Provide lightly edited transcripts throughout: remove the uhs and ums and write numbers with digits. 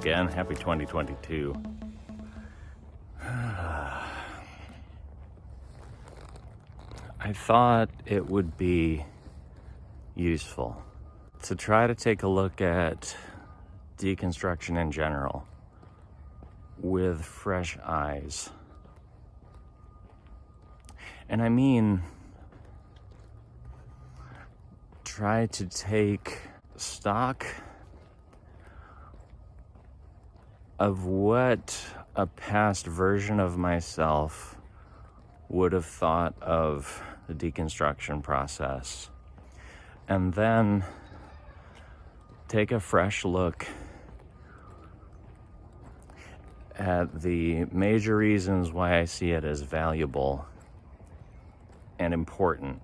again. Happy 2022. I thought it would be useful to try to take a look at deconstruction in general with fresh eyes. And I mean, try to take stock of what a past version of myself would have thought of the deconstruction process, and then take a fresh look at the major reasons why I see it as valuable and important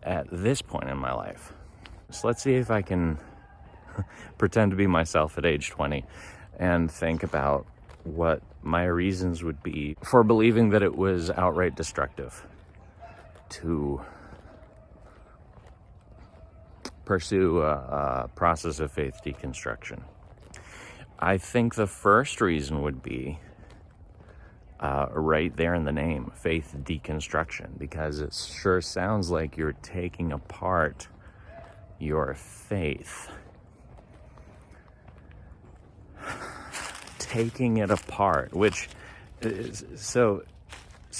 at this point in my life. So let's see if I can pretend to be myself at age 20 and think about what my reasons would be for believing that it was outright destructive to pursue a process of faith deconstruction. I think the first reason would be right there in the name, faith deconstruction, because it sure sounds like you're taking apart your faith. Taking it apart, which is, so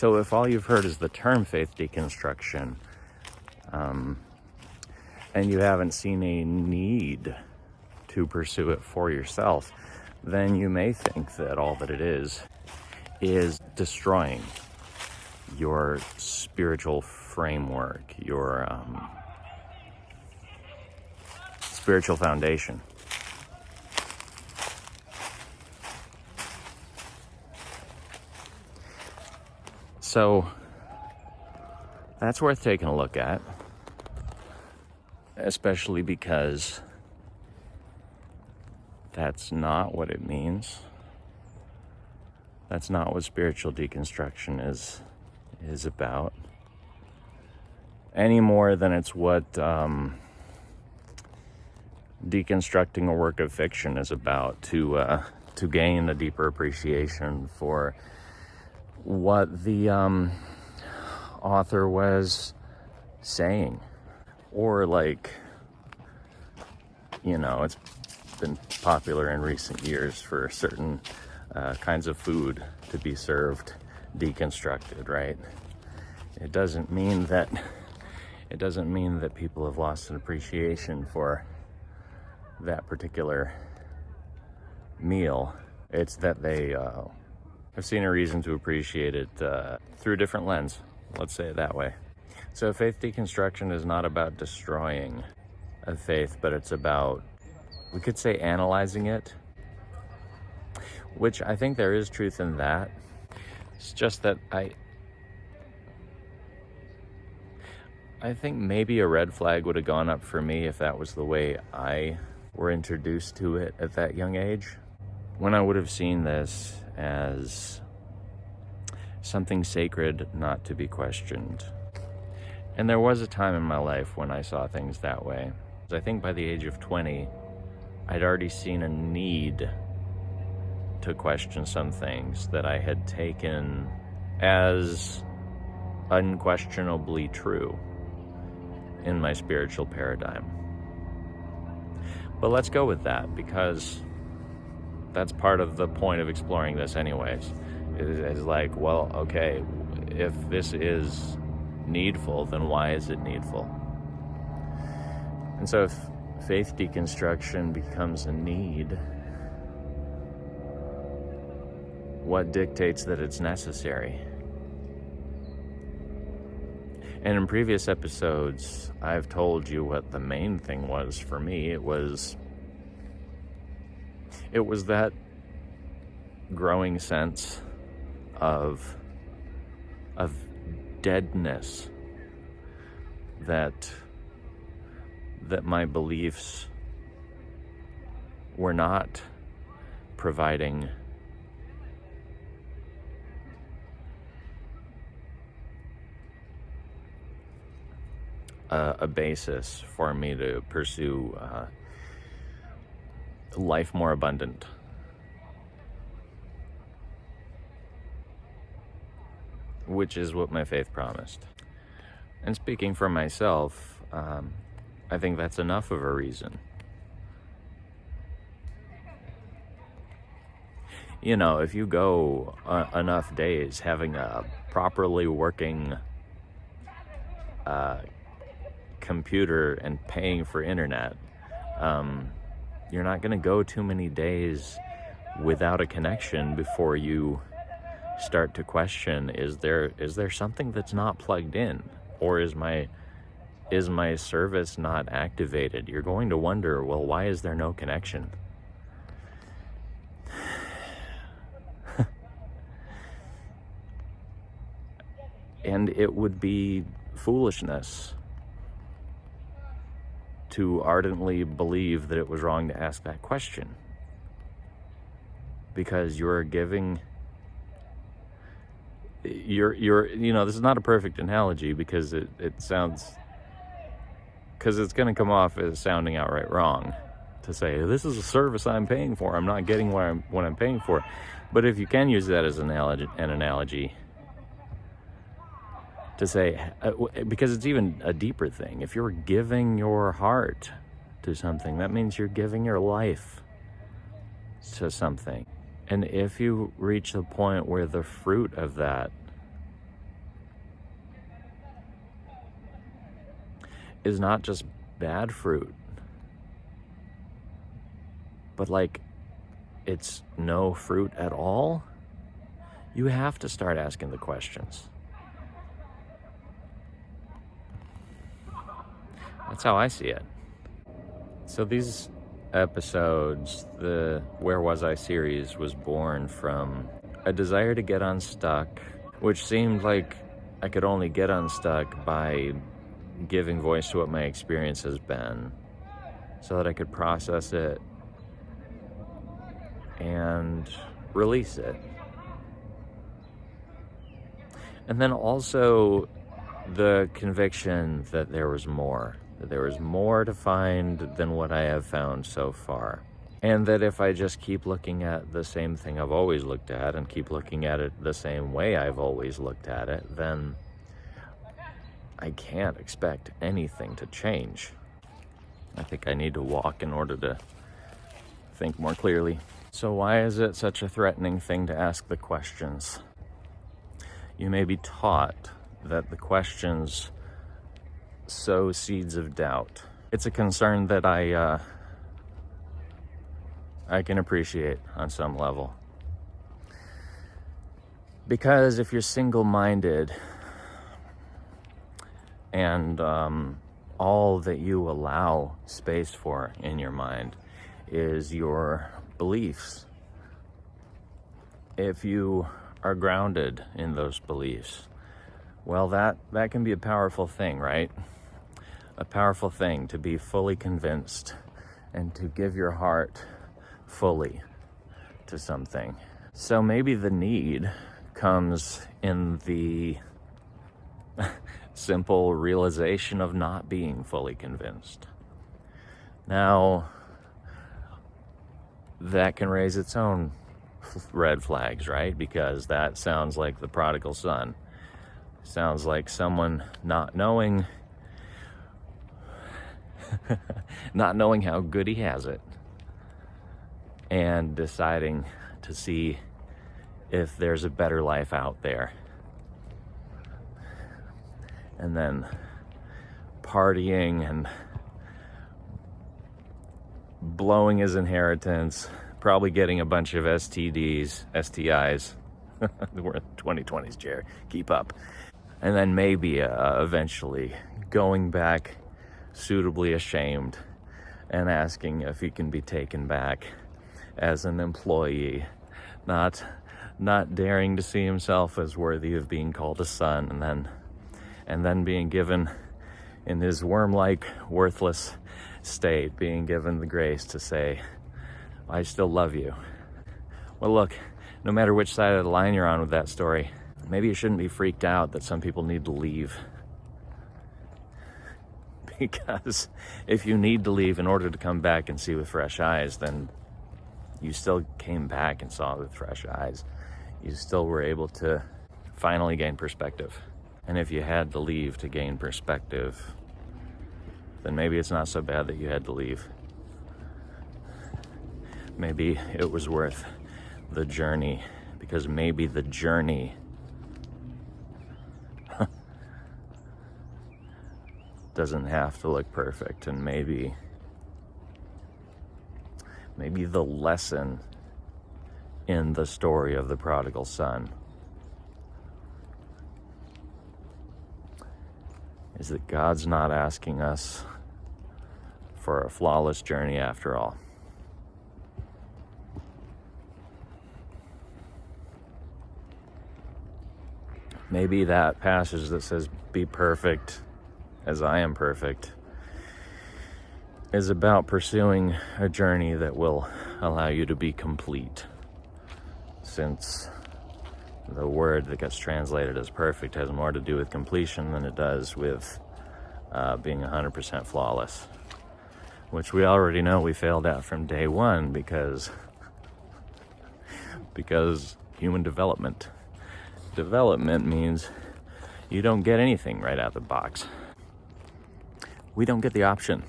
if all you've heard is the term faith deconstruction, and you haven't seen a need to pursue it for yourself, then you may think that all that it is destroying your spiritual framework, your spiritual foundation. So that's worth taking a look at, especially because that's not what it means. That's not what spiritual deconstruction is about, any more than it's what deconstructing a work of fiction is about, to gain a deeper appreciation for what the author was saying. Or like, it's been popular in recent years for certain kinds of food to be served deconstructed, right? It doesn't mean that people have lost an appreciation for that particular meal. It's that they have seen a reason to appreciate it through a different lens. Let's say it that way. So faith deconstruction is not about destroying a faith, but it's about, we could say, analyzing it, which I think there is truth in that. It's just that I think maybe a red flag would have gone up for me if that was the way I were introduced to it at that young age, when I would have seen this as something sacred not to be questioned. And there was a time in my life when I saw things that way. I think by the age of 20, I'd already seen a need to question some things that I had taken as unquestionably true in my spiritual paradigm. But let's go with that, because that's part of the point of exploring this anyways. Is like, well, okay, if this is needful, then why is it needful? And so if faith deconstruction becomes a need, what dictates that it's necessary? And in previous episodes, I've told you what the main thing was for me. It was that growing sense of deadness that my beliefs were not providing a basis for me to pursue life more abundant. Which is what my faith promised. And speaking for myself, I think that's enough of a reason. You know, if you go enough days having a properly working computer and paying for internet, you're not going to go too many days without a connection before you start to question, is there something that's not plugged in, or is my service not activated? You're going to wonder, well, why is there no connection? And it would be foolishness to ardently believe that it was wrong to ask that question, because you're you know, this is not a perfect analogy because it sounds, because it's going to come off as sounding outright wrong to say, this is a service I'm paying for, I'm not getting what I'm paying for. But if you can use that as an analogy to say, because it's even a deeper thing, if you're giving your heart to something, that means you're giving your life to something. And if you reach the point where the fruit of that is not just bad fruit, but like it's no fruit at all, you have to start asking the questions. That's how I see it. So these episodes, the Where Was I series, was born from a desire to get unstuck, which seemed like I could only get unstuck by giving voice to what my experience has been, so that I could process it and release it. And then also the conviction that there was more. That there was more to find than what I have found so far. And that if I just keep looking at the same thing I've always looked at and keep looking at it the same way I've always looked at it, then I can't expect anything to change. I think I need to walk in order to think more clearly. So why is it such a threatening thing to ask the questions? You may be taught that the questions sow seeds of doubt. It's a concern that I can appreciate on some level. Because if you're single-minded and all that you allow space for in your mind is your beliefs, if you are grounded in those beliefs, well, that can be a powerful thing, right? A powerful thing to be fully convinced and to give your heart fully to something. So maybe the need comes in the simple realization of not being fully convinced. Now, that can raise its own red flags, right? Because that sounds like the prodigal son. Sounds like someone not knowing how good he has it, and deciding to see if there's a better life out there, and then partying and blowing his inheritance, probably getting a bunch of STIs. We're in the 2020s, Jared. Keep up. And then maybe eventually going back suitably ashamed and asking if he can be taken back as an employee, not daring to see himself as worthy of being called a son, and then being given, in his worm-like, worthless state, being given the grace to say, I still love you. Well, look, no matter which side of the line you're on with that story, maybe you shouldn't be freaked out that some people need to leave. Because if you need to leave in order to come back and see with fresh eyes, then You still came back and saw it with fresh eyes. You still were able to finally gain perspective. And if you had to leave to gain perspective, then maybe it's not so bad that you had to leave. Maybe it was worth the journey, because maybe the journey doesn't have to look perfect, and maybe the lesson in the story of the prodigal son is that God's not asking us for a flawless journey after all. Maybe that passage that says, "Be perfect as I am perfect," is about pursuing a journey that will allow you to be complete. Since the word that gets translated as perfect has more to do with completion than it does with being 100% flawless. Which we already know we failed at from day one because human development. Development means you don't get anything right out of the box. We don't get the option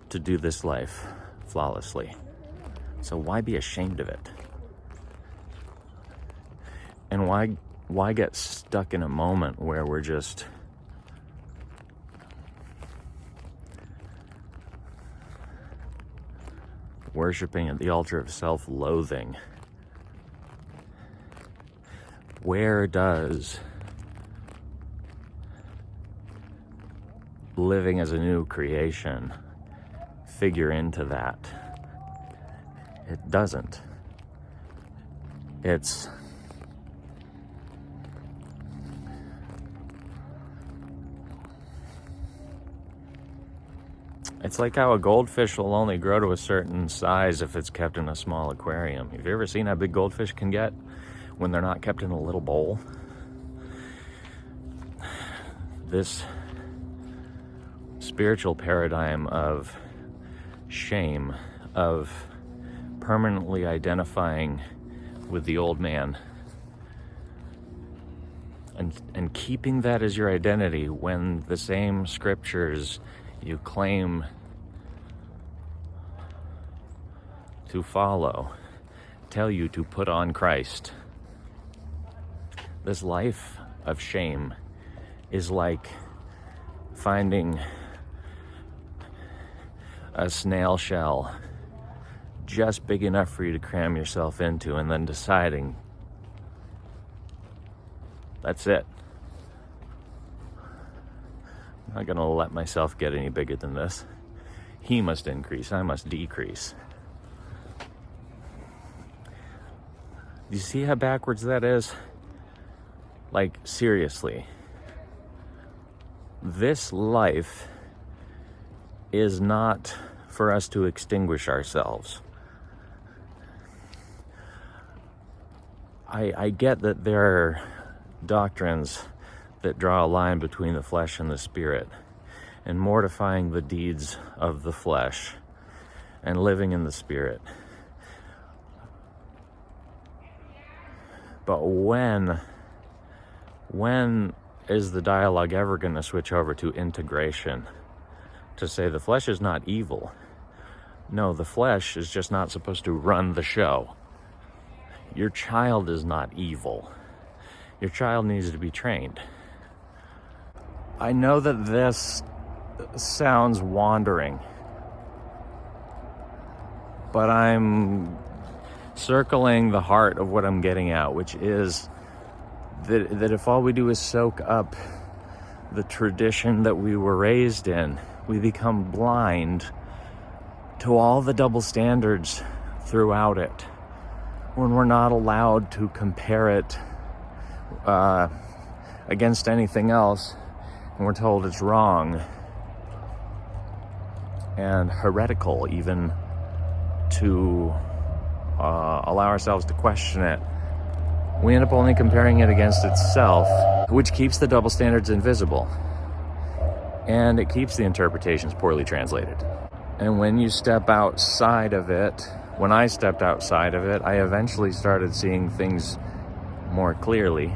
to do this life flawlessly. So why be ashamed of it? And why get stuck in a moment where we're just worshiping at the altar of self-loathing? Where does living as a new creation figure into that? It doesn't. It's like how a goldfish will only grow to a certain size if it's kept in a small aquarium. Have you ever seen how big goldfish can get when they're not kept in a little bowl? This spiritual paradigm of shame, of permanently identifying with the old man and keeping that as your identity when the same scriptures you claim to follow tell you to put on Christ. This life of shame is like finding a snail shell just big enough for you to cram yourself into and then deciding that's it. I'm not going to let myself get any bigger than this. He must increase, I must decrease. Do you see how backwards that is? Like, seriously. This life is not for us to extinguish ourselves. I get that there are doctrines that draw a line between the flesh and the spirit, and mortifying the deeds of the flesh and living in the spirit. But when is the dialogue ever going to switch over to integration? To say the flesh is not evil. No, the flesh is just not supposed to run the show. Your child is not evil. Your child needs to be trained. I know that this sounds wandering, but I'm circling the heart of what I'm getting at, which is that if all we do is soak up the tradition that we were raised in, we become blind to all the double standards throughout it, when we're not allowed to compare it against anything else, and we're told it's wrong and heretical even to allow ourselves to question it. We end up only comparing it against itself, which keeps the double standards invisible, and it keeps the interpretations poorly translated. And when you step outside of it, when I stepped outside of it, I eventually started seeing things more clearly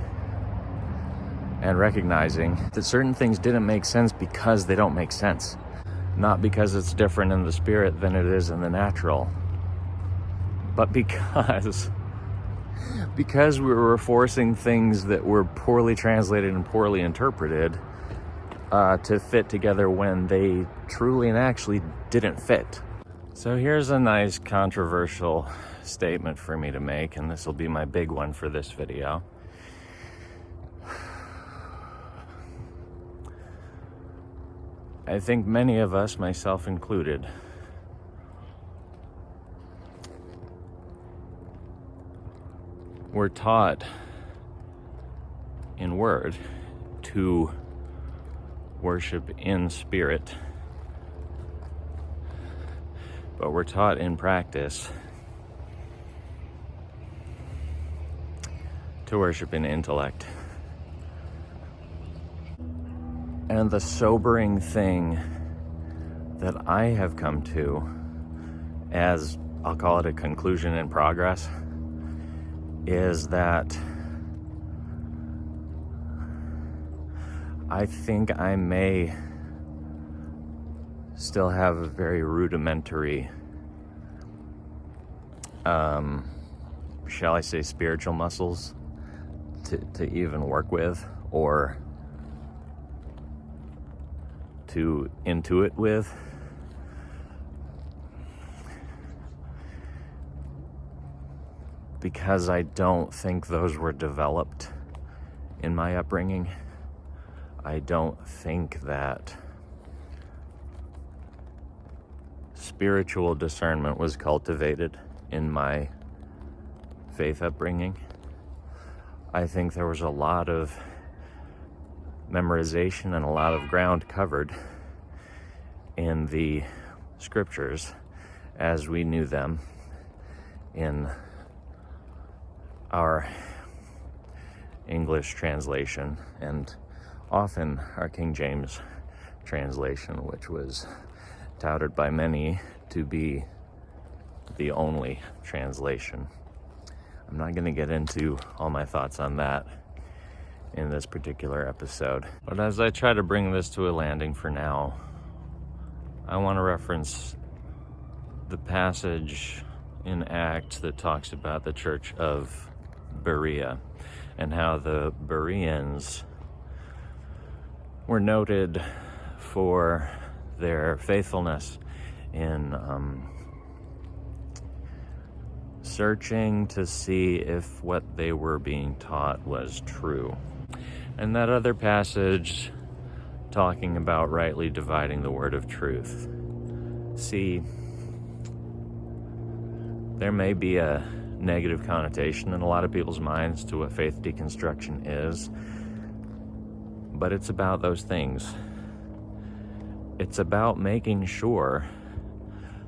and recognizing that certain things didn't make sense because they don't make sense. Not because it's different in the spirit than it is in the natural, but because we were forcing things that were poorly translated and poorly interpreted to fit together when they truly and actually didn't fit. So here's a nice controversial statement for me to make, and this will be my big one for this video. I think many of us, myself included, were taught in word to worship in spirit, but we're taught in practice to worship in intellect. And the sobering thing that I have come to, as I'll call it a conclusion in progress, is that I think I may still have a very rudimentary, shall I say, spiritual muscles to even work with or to intuit with. Because I don't think those were developed in my upbringing. I don't think that spiritual discernment was cultivated in my faith upbringing. I think there was a lot of memorization and a lot of ground covered in the scriptures as we knew them in our English translation, and often our King James translation, which was touted by many to be the only translation. I'm not going to get into all my thoughts on that in this particular episode, but as I try to bring this to a landing for now, I want to reference the passage in Acts that talks about the church of Berea and how the Bereans were noted for their faithfulness in searching to see if what they were being taught was true. And that other passage talking about rightly dividing the word of truth. See, there may be a negative connotation in a lot of people's minds to what faith deconstruction is, but it's about those things. It's about making sure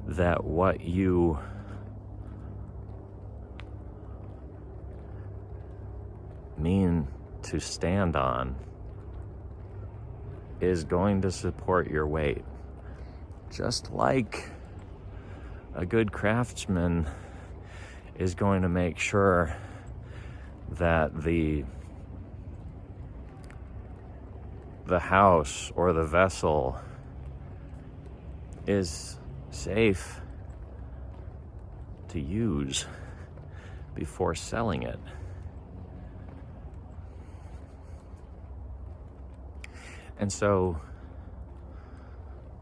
that what you mean to stand on is going to support your weight. Just like a good craftsman is going to make sure that the house or the vessel is safe to use before selling it. And so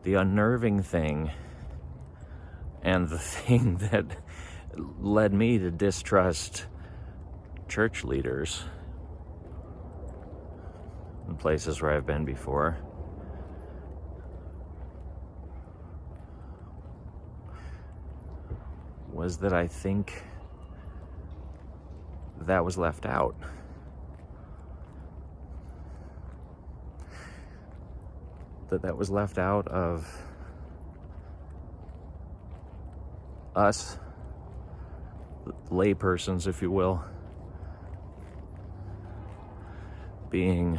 the unnerving thing and the thing that led me to distrust church leaders in places where I've been before was that I think that was left out. That was left out of us, laypersons, if you will, being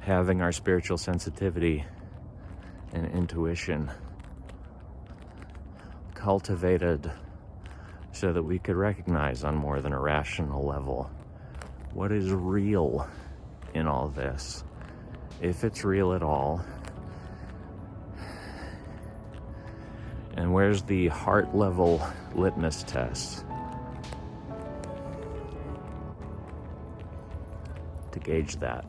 having our spiritual sensitivity and intuition cultivated so that we could recognize on more than a rational level what is real in all this, if it's real at all. And where's the heart level litmus test to gauge that?